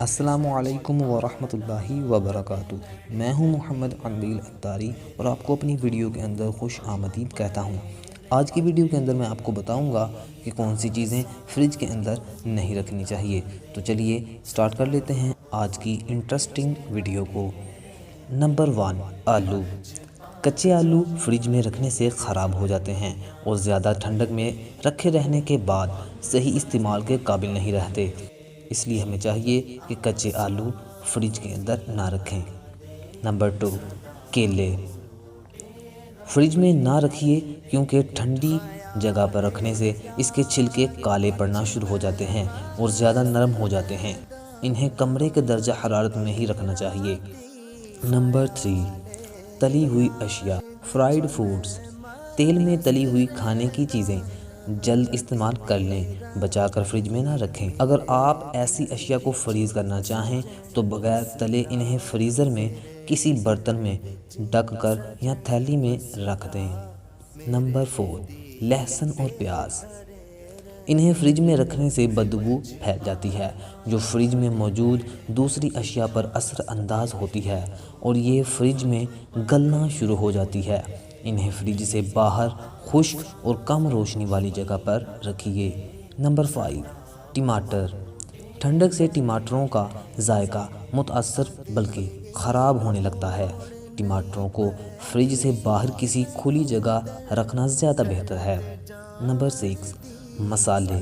السلام علیکم ورحمۃ اللہ وبرکاتہ۔ میں ہوں محمد عندیل اتاری اور آپ کو اپنی ویڈیو کے اندر خوش آمدید کہتا ہوں۔ آج کی ویڈیو کے اندر میں آپ کو بتاؤں گا کہ کون سی چیزیں فریج کے اندر نہیں رکھنی چاہیے۔ تو چلیے سٹارٹ کر لیتے ہیں آج کی انٹرسٹنگ ویڈیو کو۔ نمبر 1، آلو۔ کچے آلو فریج میں رکھنے سے خراب ہو جاتے ہیں اور زیادہ ٹھنڈک میں رکھے رہنے کے بعد صحیح استعمال کے قابل نہیں رہتے، اس لیے ہمیں چاہیے کہ کچے آلو فریج کے اندر نہ رکھیں۔ نمبر 2، کیلے۔ فریج میں نہ رکھیے کیونکہ ٹھنڈی جگہ پر رکھنے سے اس کے چھلکے کالے پڑنا شروع ہو جاتے ہیں اور زیادہ نرم ہو جاتے ہیں۔ انہیں کمرے کے درجہ حرارت میں ہی رکھنا چاہیے۔ نمبر 3، تلی ہوئی اشیاء، فرائیڈ فوڈز۔ تیل میں تلی ہوئی کھانے کی چیزیں جلد استعمال کر لیں، بچا کر فریج میں نہ رکھیں۔ اگر آپ ایسی اشیاء کو فریز کرنا چاہیں تو بغیر تلے انہیں فریزر میں کسی برتن میں ڈھک کر یا تھیلی میں رکھ دیں۔ نمبر 4، لہسن اور پیاز۔ انہیں فریج میں رکھنے سے بدبو پھیل جاتی ہے جو فریج میں موجود دوسری اشیاء پر اثر انداز ہوتی ہے اور یہ فریج میں گلنا شروع ہو جاتی ہے۔ انہیں فریج سے باہر خشک اور کم روشنی والی جگہ پر رکھیے۔ نمبر 5، ٹماٹر۔ ٹھنڈک سے ٹماٹروں کا ذائقہ متاثر بلکہ خراب ہونے لگتا ہے۔ ٹماٹروں کو فریج سے باہر کسی کھلی جگہ رکھنا زیادہ بہتر ہے۔ نمبر 6، مسالے۔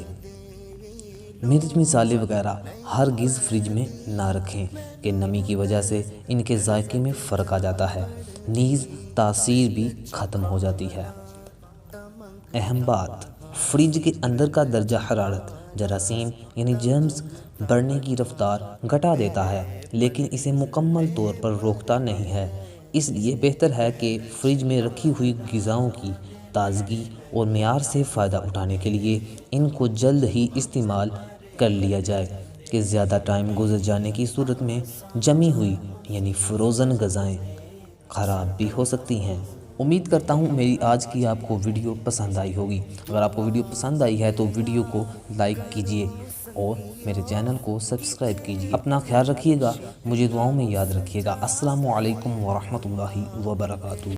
مرچ مسالے وغیرہ ہرگز فریج میں نہ رکھیں کہ نمی کی وجہ سے ان کے ذائقے میں فرق آ جاتا ہے، نیز تاثیر بھی ختم ہو جاتی ہے۔ اہم بات، فریج کے اندر کا درجہ حرارت جراثیم یعنی جرمز بڑھنے کی رفتار گھٹا دیتا ہے لیکن اسے مکمل طور پر روکتا نہیں ہے، اس لیے بہتر ہے کہ فریج میں رکھی ہوئی غذاؤں کی تازگی اور معیار سے فائدہ اٹھانے کے لیے ان کو جلد ہی استعمال کر لیا جائے کہ زیادہ ٹائم گزر جانے کی صورت میں جمی ہوئی یعنی فروزن غذائیں خراب بھی ہو سکتی ہیں۔ امید کرتا ہوں میری آج کی آپ کو ویڈیو پسند آئی ہوگی۔ اگر آپ کو ویڈیو پسند آئی ہے تو ویڈیو کو لائک کیجئے اور میرے چینل کو سبسکرائب کیجئے۔ اپنا خیال رکھیے گا، مجھے دعاؤں میں یاد رکھیے گا۔ السلام علیکم ورحمۃ اللہ وبرکاتہ۔